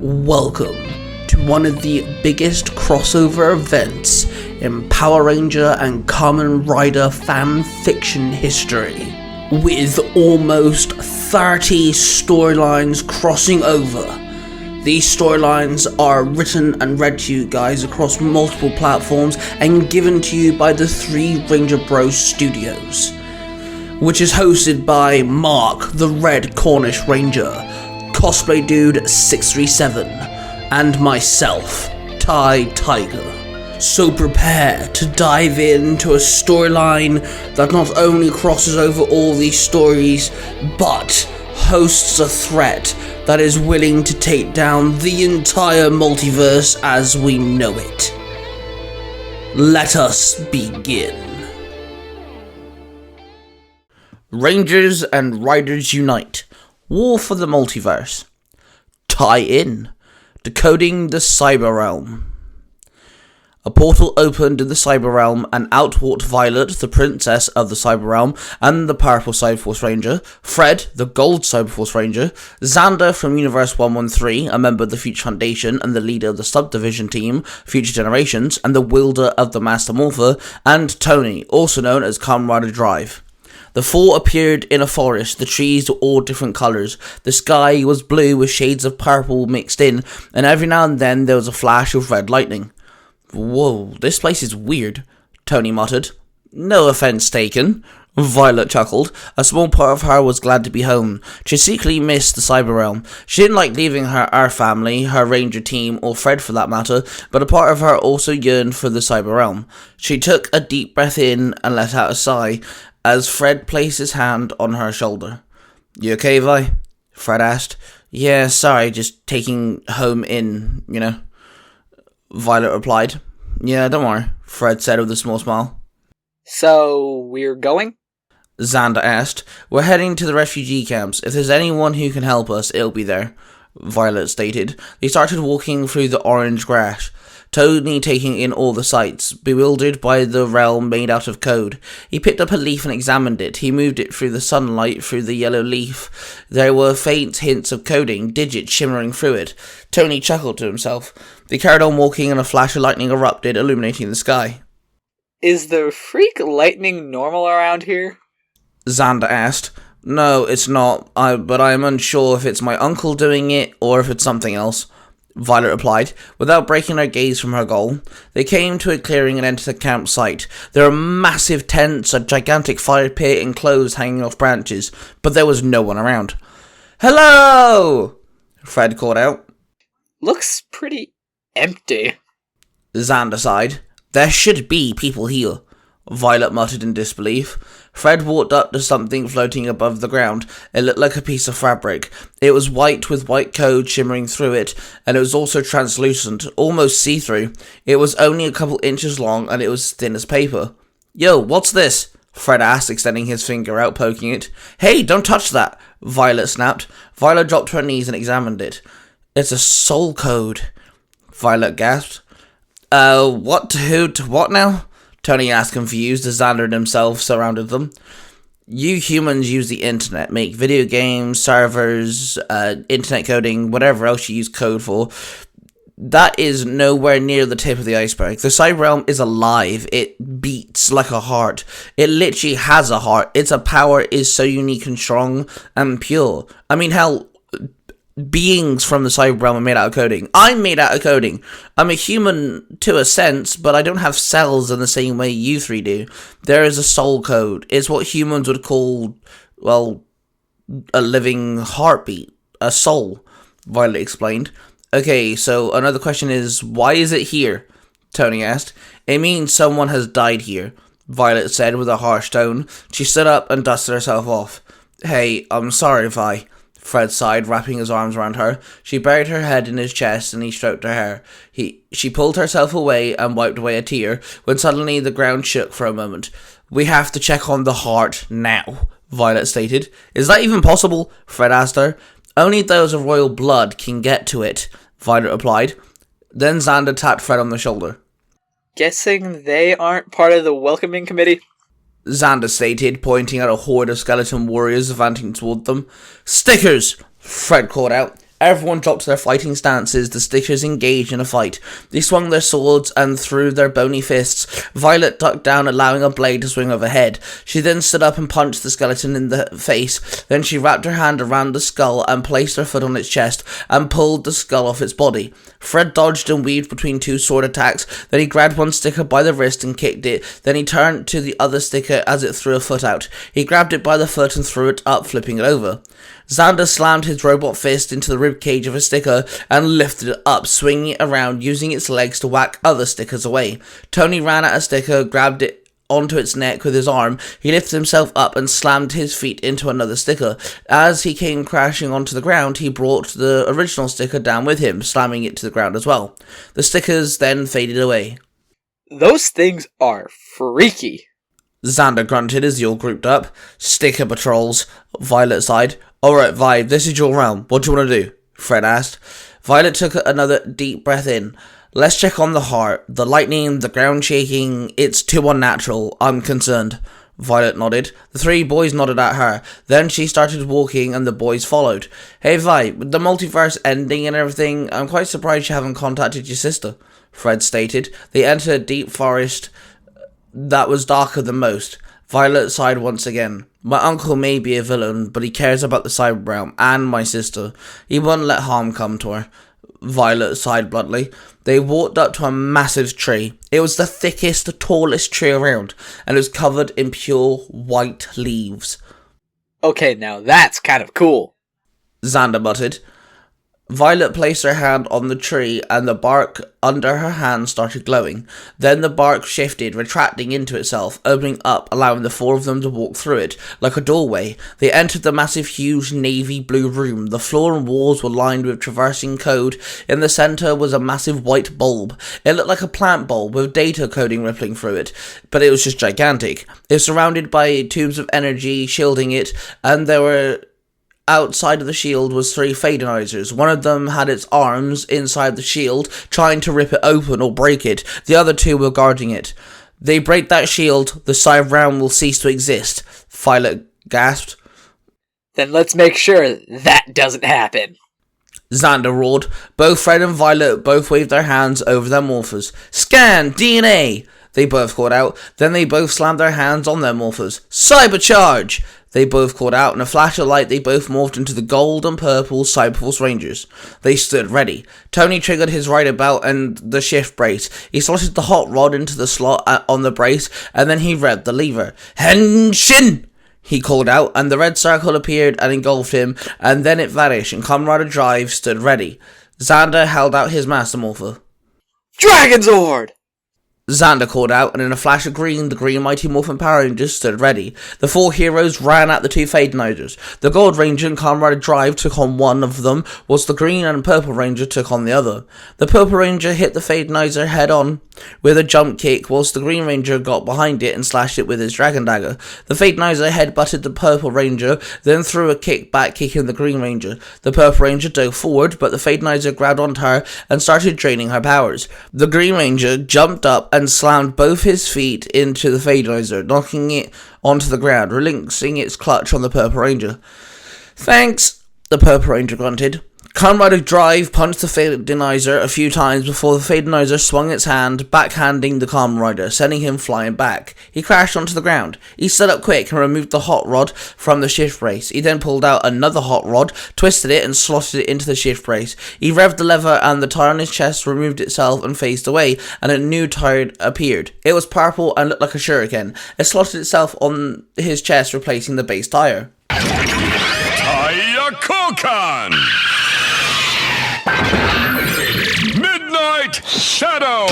Welcome to one of the biggest crossover events in Power Ranger and Kamen Rider fanfiction history, with almost 30 storylines crossing over. These storylines are written and read to you guys across multiple platforms and given to you by the 3 Ranger Bros Studios, which is hosted by Mark the Red Cornish Ranger, Cosplay Dude 637, and myself, Ty Tiger. So prepare to dive into a storyline that not only crosses over all these stories, but hosts a threat that is willing to take down the entire multiverse as we know it. Let us begin. Rangers and Riders Unite. War for the Multiverse. Tie-in. Decoding the Cyber Realm. A portal opened in the Cyber Realm, and out walked Violet, the princess of the Cyber Realm, and the powerful Cyberforce Ranger, Fred, the gold Cyberforce Ranger, Xander from Universe 113, a member of the Future Foundation and the leader of the subdivision team, Future Generations, and the wielder of the Master Morpher, and Tony, also known as Kamen Rider Drive. The 4 appeared in a forest. The trees were all different colours. The sky was blue with shades of purple mixed in, and every now and then there was a flash of red lightning. "Whoa, this place is weird," Tony muttered. "No offence taken," Violet chuckled. A small part of her was glad to be home. She secretly missed the Cyber Realm. She didn't like leaving her Earth family, her Ranger team, or Fred for that matter, but a part of her also yearned for the Cyber Realm. She took a deep breath in and let out a sigh as Fred placed his hand on her shoulder. "You okay, Vi?" Fred asked. "Yeah, sorry, just taking home in, you know," Violet replied. "Yeah, don't worry," Fred said with a small smile. "So, we're going?" Xander asked. "We're heading to the refugee camps. If there's anyone who can help us, it'll be there," Violet stated. They started walking through the orange grass, Tony taking in all the sights, bewildered by the realm made out of code. He picked up a leaf and examined it. He moved it through the sunlight, through the yellow leaf. There were faint hints of coding, digits shimmering through it. Tony chuckled to himself. They carried on walking and a flash of lightning erupted, illuminating the sky. "Is the freak lightning normal around here?" Xander asked. "No, it's not, but I am unsure if it's my uncle doing it or if it's something else," Violet replied, without breaking her gaze from her goal. They came to a clearing and entered the campsite. There were massive tents, a gigantic fire pit, and clothes hanging off branches, but there was no one around. "Hello!" Fred called out. "Looks pretty empty." Xander sighed. "There should be people here," Violet muttered in disbelief. Fred walked up to something floating above the ground. It looked like a piece of fabric. It was white with white code shimmering through it, and it was also translucent, almost see-through. It was only a couple inches long, and it was thin as paper. "Yo, what's this?" Fred asked, extending his finger out, poking it. "Hey, don't touch that!" Violet snapped. Violet dropped to her knees and examined it. "It's a soul code," Violet gasped. What to who to what now?" Tony asked, confused, as Xander and himself surrounded them. "You humans use the internet, make video games, servers, internet coding, whatever else you use code for. That is nowhere near the tip of the iceberg. The Cyber Realm is alive. It beats like a heart. It literally has a heart. Its power is so unique and strong and pure. I mean, hell, beings from the Cyber Realm are made out of coding. I'm made out of coding. I'm a human to a sense, but I don't have cells in the same way you 3 do. There is a soul code. It's what humans would call, well, a living heartbeat. A soul," Violet explained. "Okay, so another question is, why is it here?" Tony asked. "It means someone has died here," Violet said with a harsh tone. She stood up and dusted herself off. "Hey, I'm sorry, Vi," Fred sighed, wrapping his arms around her. She buried her head in his chest and he stroked her hair. She pulled herself away and wiped away a tear, when suddenly the ground shook for a moment. "We have to check on the heart now," Violet stated. "Is that even possible?" Fred asked her. "Only those of royal blood can get to it," Violet replied. Then Xander tapped Fred on the shoulder. "Guessing they aren't part of the welcoming committee?" Xander stated, pointing at a horde of skeleton warriors advancing toward them. "Stickers!" Fred called out. Everyone dropped their fighting stances. The stickers engaged in a fight. They swung their swords and threw their bony fists. Violet ducked down, allowing a blade to swing overhead. She then stood up and punched the skeleton in the face. Then she wrapped her hand around the skull and placed her foot on its chest and pulled the skull off its body. Fred dodged and weaved between two sword attacks. Then he grabbed one sticker by the wrist and kicked it. Then he turned to the other sticker as it threw a foot out. He grabbed it by the foot and threw it up, flipping it over. Xander slammed his robot fist into the ribcage of a sticker and lifted it up, swinging it around, using its legs to whack other stickers away. Tony ran at a sticker, grabbed it onto its neck with his arm. He lifted himself up and slammed his feet into another sticker. As he came crashing onto the ground, he brought the original sticker down with him, slamming it to the ground as well. The stickers then faded away. Those things are freaky. Xander grunted as they all grouped up. Sticker patrols, Violet sighed. Alright, Vi, this is your round. What do you want to do? Fred asked. Violet took another deep breath in. Let's check on the heart. The lightning, the ground shaking, it's too unnatural. I'm concerned. Violet nodded. The three boys nodded at her. Then she started walking and the boys followed. Hey Vi, with the multiverse ending and everything, I'm quite surprised you haven't contacted your sister, Fred stated. They entered a deep forest that was darker than most. Violet sighed once again. My uncle may be a villain, but he cares about the cyber realm and my sister. He won't let harm come to her. Violet sighed bluntly. They walked up to a massive tree. It was the thickest, tallest tree around, and it was covered in pure white leaves. Okay, now that's kind of cool, Xander muttered. Violet placed her hand on the tree and the bark under her hand started glowing. Then the bark shifted, retracting into itself, opening up, allowing the four of them to walk through it, like a doorway. They entered the massive, huge navy blue room. The floor and walls were lined with traversing code. In the center was a massive white bulb. It looked like a plant bulb with data coding rippling through it, but it was just gigantic. It was surrounded by tubes of energy shielding it, and there were outside of the shield was three fadenizers. One of them had its arms inside the shield, trying to rip it open or break it. The other two were guarding it. They break that shield, the cyber realm will cease to exist, Violet gasped. Then let's make sure that doesn't happen, Xander roared. Both Fred and Violet both waved their hands over their morphers. Scan DNA! They both called out. Then they both slammed their hands on their morphers. Cybercharge! They both called out. In a flash of light, they both morphed into the gold and purple Cyberforce Rangers. They stood ready. Tony triggered his rider belt and the shift brace. He slotted the hot rod into the slot on the brace, and then he revved the lever. Henshin! He called out, and the red circle appeared and engulfed him, and then it vanished, and Comrade Drive stood ready. Xander held out his Master Morpher. Dragonzord! Xander called out, and in a flash of green, the Green Mighty Morphin Power Rangers stood ready. The four heroes ran at the two Fadenizers. The Gold Ranger and Comrade Drive took on one of them, whilst the Green and Purple Ranger took on the other. The Purple Ranger hit the Fadenizer head on with a jump kick, whilst the Green Ranger got behind it and slashed it with his Dragon Dagger. The Fadenizer head-butted the Purple Ranger, then threw a kick back, kicking the Green Ranger. The Purple Ranger dove forward, but the Fadenizer grabbed onto her and started draining her powers. The Green Ranger jumped up and slammed both his feet into the Fadenizer, knocking it onto the ground, relinquishing its clutch on the Purple Ranger. Thanks, the Purple Ranger grunted. Comrade Drive punched the Fadenizer a few times before the Fadenizer swung its hand, backhanding the Kamen Rider, sending him flying back. He crashed onto the ground. He stood up quick and removed the hot rod from the shift brace. He then pulled out another hot rod, twisted it, and slotted it into the shift brace. He revved the lever, and the tire on his chest removed itself and phased away, and a new tire appeared. It was purple and looked like a shuriken. It slotted itself on his chest, replacing the base tire. Taya Kokan! Midnight Shadow!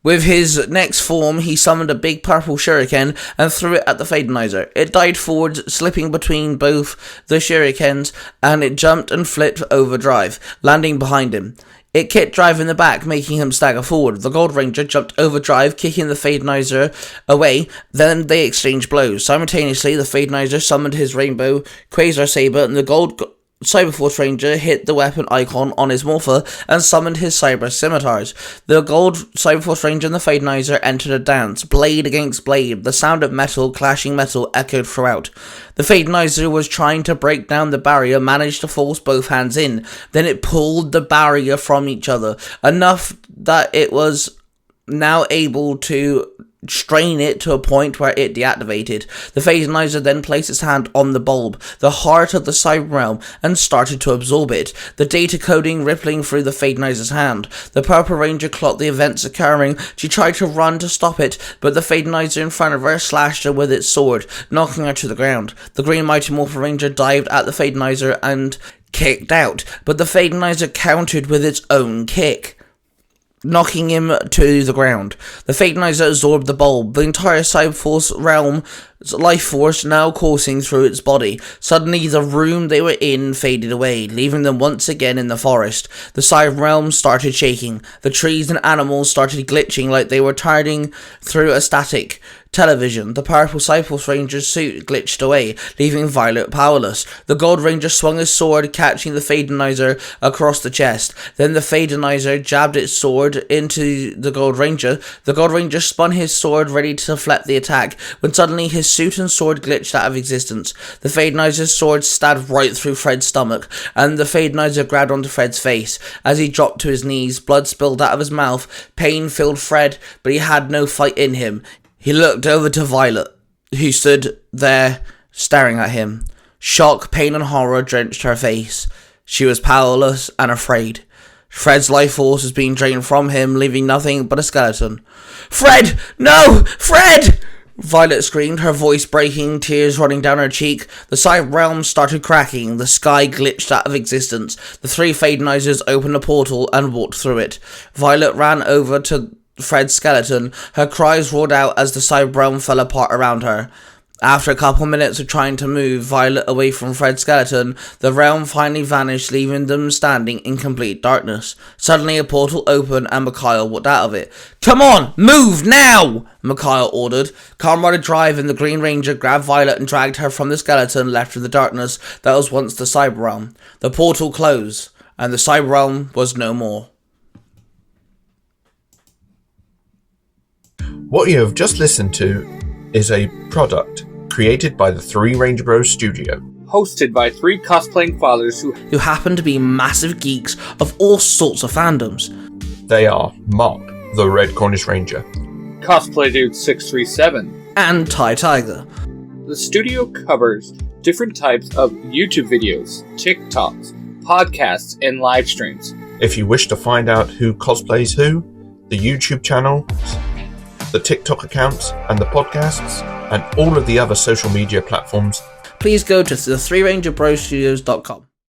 With his next form, he summoned a big purple shuriken and threw it at the Fadenizer. It dived forward, slipping between both the shurikens, and it jumped and flipped over Drive, landing behind him. It kicked Drive in the back, making him stagger forward. The Gold Ranger jumped over Drive, kicking the Fadenizer away. Then they exchanged blows. Simultaneously, the Fadenizer summoned his Rainbow Quasar Saber, and the Gold Cyberforce Ranger hit the weapon icon on his morpher and summoned his cyber scimitars. The gold Cyberforce Ranger and the Fadenizer entered a dance, blade against blade. The sound of metal clashing metal echoed throughout. The Fadenizer was trying to break down the barrier, managed to force both hands in. Then it pulled the barrier from each other, enough that it was now able to strain it to a point where it deactivated. The Fadenizer then placed its hand on the bulb, the heart of the cyber realm, and started to absorb it, the data coding rippling through the Fadenizer's hand. The Purple Ranger clocked the events occurring. She tried to run to stop it, but the Fadenizer in front of her slashed her with its sword, knocking her to the ground. The Green Mighty Morphin Ranger dived at the Fadenizer and kicked out, but the Fadenizer countered with its own kick, knocking him to the ground. The Fadenizer absorbed the bulb, the entire Cyberforce realm's life force now coursing through its body. Suddenly, the room they were in faded away, leaving them once again in the forest. The Cyber realm started shaking. The trees and animals started glitching like they were turning through a static television. The purple Cyberforce Ranger's suit glitched away, leaving Violet powerless. The Gold Ranger swung his sword, catching the Fadenizer across the chest. Then the Fadenizer jabbed its sword into the Gold Ranger. The Gold Ranger spun his sword, ready to deflect the attack, when suddenly his suit and sword glitched out of existence. The Fadenizer's sword stabbed right through Fred's stomach, and the Fadenizer grabbed onto Fred's face. As he dropped to his knees, blood spilled out of his mouth. Pain filled Fred, but he had no fight in him. He looked over to Violet, who stood there staring at him. Shock, pain, and horror drenched her face. She was powerless and afraid. Fred's life force was being drained from him, leaving nothing but a skeleton. "Fred! No! Fred!" Violet screamed, her voice breaking, tears running down her cheek. The cyber realm started cracking. The sky glitched out of existence. The three Fadenizers opened a portal and walked through it. Violet ran over to Fred's skeleton. Her cries roared out as the cyber realm fell apart around her. After a couple minutes of trying to move Violet away from Fred's skeleton, the realm finally vanished, leaving them standing in complete darkness. Suddenly a portal opened and Mikhail walked out of it. "Come on, move now!" Mikhail ordered. Comrade Drive and the Green Ranger grabbed Violet and dragged her from the skeleton left in the darkness that was once the cyber realm. The portal closed, and the cyber realm was no more. What you have just listened to is a product created by the Three Ranger Bros Studio. Hosted by three cosplaying fathers who happen to be massive geeks of all sorts of fandoms. They are Mark, the Red Cornish Ranger, Cosplay Dude 637, and Ty Tiger. The studio covers different types of YouTube videos, TikToks, podcasts, and live streams. If you wish to find out who cosplays who, the YouTube channels, the TikTok accounts, and the podcasts, and all of the other social media platforms, please go to the 3rangerbrostudios.com.